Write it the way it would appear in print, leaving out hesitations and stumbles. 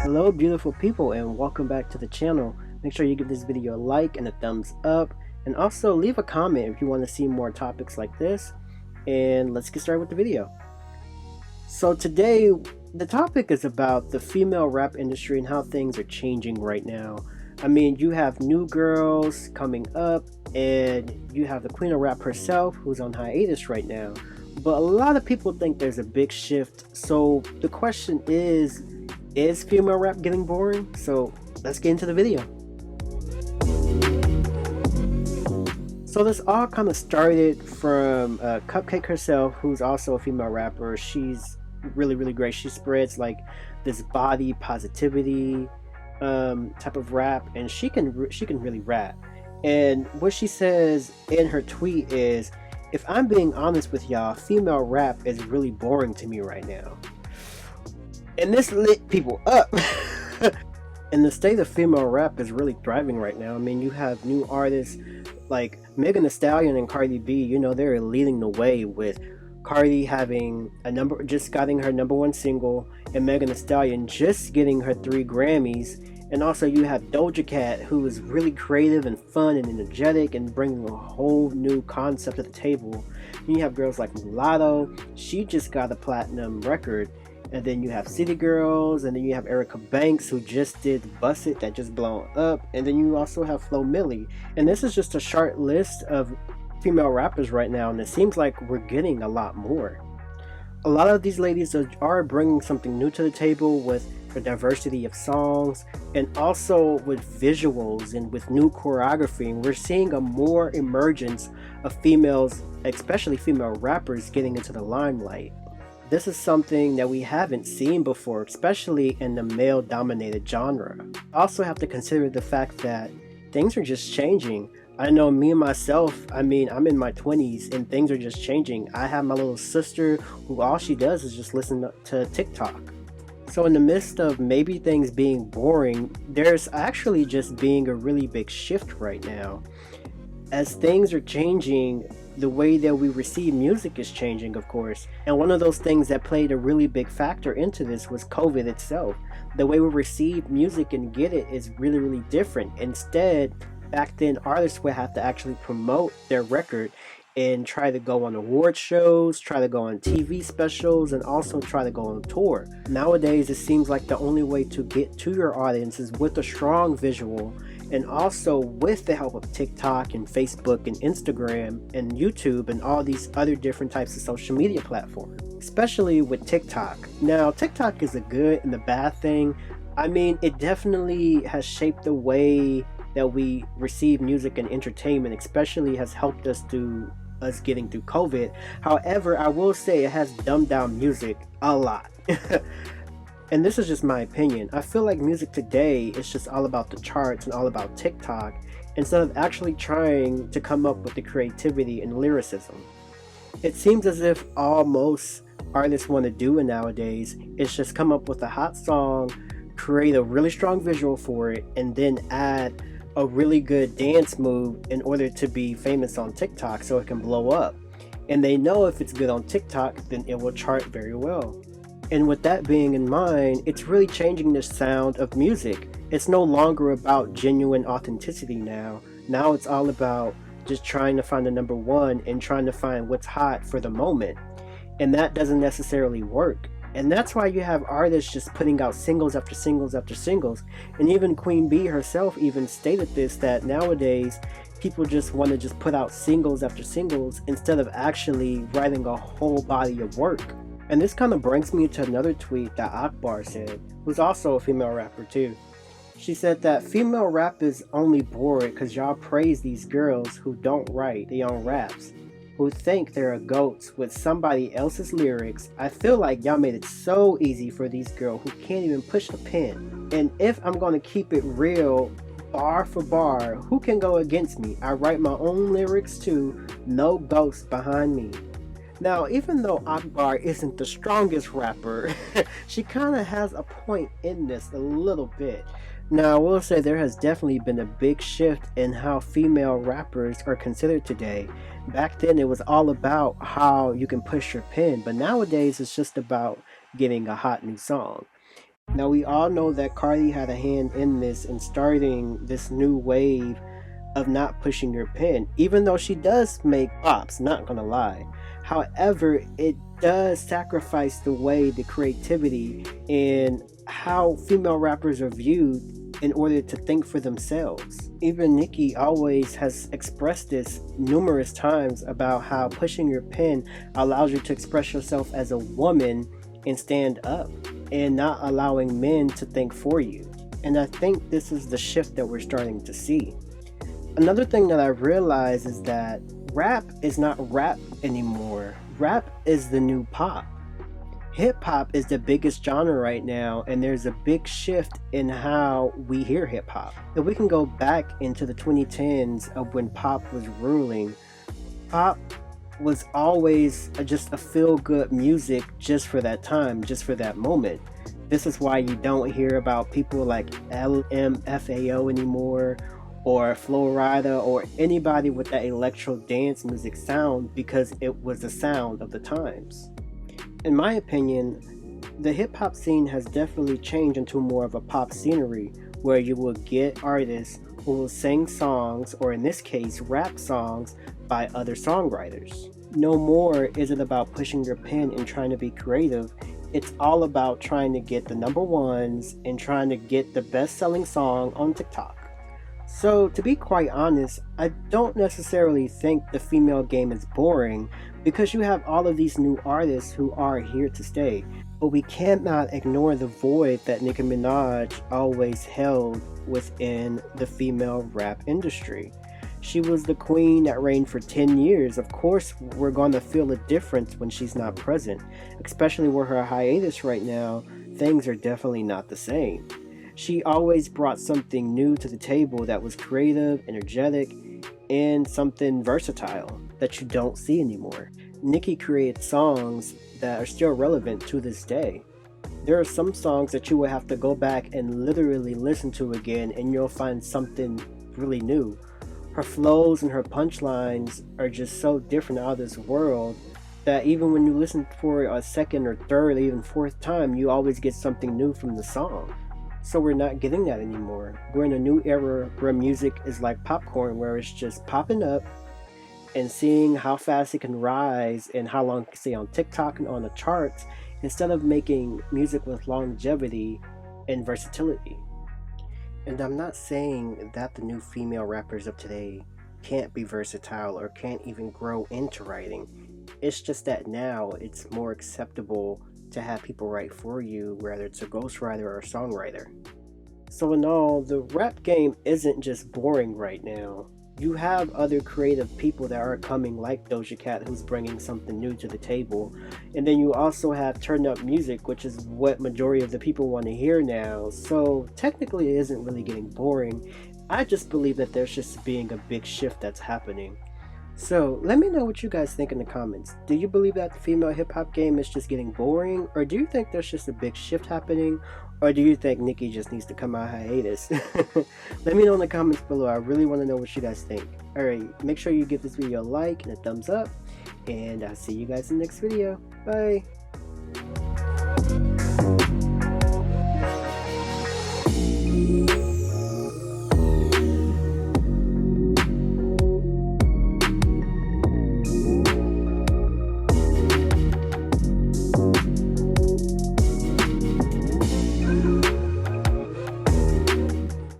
Hello beautiful people and welcome back to the channel. Make sure you give this video a like and a thumbs up, and also leave a comment if you want to see more topics like this, and let's get started with the video. So today the topic is about the female rap industry and how things are changing right now. I mean, you have new girls coming up and you have the queen of rap herself who's on hiatus right now, but a lot of people think there's a big shift. So the question is female rap getting boring? So let's get into the video. So this all kind of started from Cupcake herself, who's also a female rapper. She's really great. She spreads like this body positivity type of rap, and she can really rap. And what she says in her tweet is, if I'm being honest with y'all, female rap is really boring to me right now. And this lit people up. And the state of female rap is really thriving right now. I mean, you have new artists like Megan Thee Stallion and Cardi B. You know, they're leading the way, with Cardi having just getting her #1 single, and Megan Thee Stallion just getting her 3 Grammys. And also you have Doja Cat, who is really creative and fun and energetic and bringing a whole new concept to the table. And you have girls like Mulatto. She just got a platinum record. And then you have City Girls, and then you have Erica Banks, who just did Bust It, that just blown up. And then you also have Flo Milli. And this is just a short list of female rappers right now, and it seems like we're getting a lot more. A lot of these ladies are bringing something new to the table with the diversity of songs, and also with visuals and with new choreography. And we're seeing a more emergence of females, especially female rappers, getting into the limelight. This is something that we haven't seen before, especially in the male-dominated genre. Also have to consider the fact that things are just changing. I know me and myself, I mean, I'm in my 20s and things are just changing. I have my little sister who all she does is just listen to TikTok. So in the midst of maybe things being boring, there's actually just being a really big shift right now. As things are changing, the way that we receive music is changing, of course. And one of those things that played a really big factor into this was COVID itself. The way we receive music and get it is really different. Instead, back then, artists would have to actually promote their record and try to go on award shows, try to go on TV specials, and also try to go on tour. Nowadays, it seems like the only way to get to your audience is with a strong visual, and also with the help of TikTok and Facebook and Instagram and YouTube and all these other different types of social media platforms, especially with TikTok. Now, TikTok is a good and a bad thing. I mean, it definitely has shaped the way that we receive music and entertainment, especially has helped us through us getting through COVID. However, I will say it has dumbed down music a lot. And this is just my opinion. I feel like music today is just all about the charts and all about TikTok, instead of actually trying to come up with the creativity and lyricism. It seems as if all most artists want to do nowadays is just come up with a hot song, create a really strong visual for it, and then add a really good dance move in order to be famous on TikTok so it can blow up. And they know if it's good on TikTok, then it will chart very well. And with that being in mind, it's really changing the sound of music. It's no longer about genuine authenticity now. Now it's all about just trying to find the #1 and trying to find what's hot for the moment. And that doesn't necessarily work. And that's why you have artists just putting out singles after singles after singles. And even Queen Bee herself even stated this, that nowadays people just want to just put out singles after singles instead of actually writing a whole body of work. And this kind of brings me to another tweet that Akbar said, who's also a female rapper too. She said that female rap is only boring because y'all praise these girls who don't write their own raps, who think they're goats with somebody else's lyrics. I feel like y'all made it so easy for these girls who can't even push a pen. And if I'm going to keep it real, bar for bar, who can go against me? I write my own lyrics too, no ghosts behind me. Now, even though Akbar isn't the strongest rapper, she kind of has a point in this a little bit. Now, I will say there has definitely been a big shift in how female rappers are considered today. Back then, it was all about how you can push your pen, but nowadays it's just about getting a hot new song. Now we all know that Cardi had a hand in this in starting this new wave of not pushing your pen, even though she does make pops, not gonna lie. However, it does sacrifice the way the creativity and how female rappers are viewed in order to think for themselves. Even Nicki always has expressed this numerous times about how pushing your pen allows you to express yourself as a woman and stand up and not allowing men to think for you. And I think this is the shift that we're starting to see. Another thing that I realized is that rap is not rap anymore. Rap is the new pop. Hip hop is the biggest genre right now, and there's a big shift in how we hear hip hop. If we can go back into the 2010s of when pop was ruling, pop was always just a feel-good music just for that time, just for that moment. This is why you don't hear about people like LMFAO anymore, or Flo Rida, or anybody with that electro dance music sound, because it was the sound of the times. In my opinion, the hip-hop scene has definitely changed into more of a pop scenery, where you will get artists who will sing songs, or in this case rap songs, by other songwriters. No more is it about pushing your pen and trying to be creative. It's all about trying to get the number ones and trying to get the best-selling song on TikTok. So, to be quite honest, I don't necessarily think the female game is boring, because you have all of these new artists who are here to stay. But we cannot ignore the void that Nicki Minaj always held within the female rap industry. She was the queen that reigned for 10 years. Of course, we're going to feel a difference when she's not present. Especially with her hiatus right now, things are definitely not the same. She always brought something new to the table that was creative, energetic, and something versatile that you don't see anymore. Nicki created songs that are still relevant to this day. There are some songs that you will have to go back and literally listen to again, and you'll find something really new. Her flows and her punchlines are just so different out of this world that even when you listen for a second or third or even fourth time, you always get something new from the song. So we're not getting that anymore. We're in a new era where music is like popcorn, where it's just popping up and seeing how fast it can rise and how long it can stay on TikTok and on the charts, instead of making music with longevity and versatility. And I'm not saying that the new female rappers of today can't be versatile or can't even grow into writing. It's just that now it's more acceptable to have people write for you, whether it's a ghostwriter or a songwriter. So in all, the rap game isn't just boring right now. You have other creative people that are coming, like Doja Cat, who's bringing something new to the table. And then you also have turn up music, which is what majority of the people want to hear now. So technically it isn't really getting boring. I just believe that there's just being a big shift that's happening. So let me know what you guys think in the comments. Do you believe that the female hip-hop game is just getting boring? Or do you think there's just a big shift happening? Or do you think Nicki just needs to come out hiatus? Let me know in the comments below. I really want to know what you guys think. Alright, make sure you give this video a like and a thumbs up. And I'll see you guys in the next video. Bye!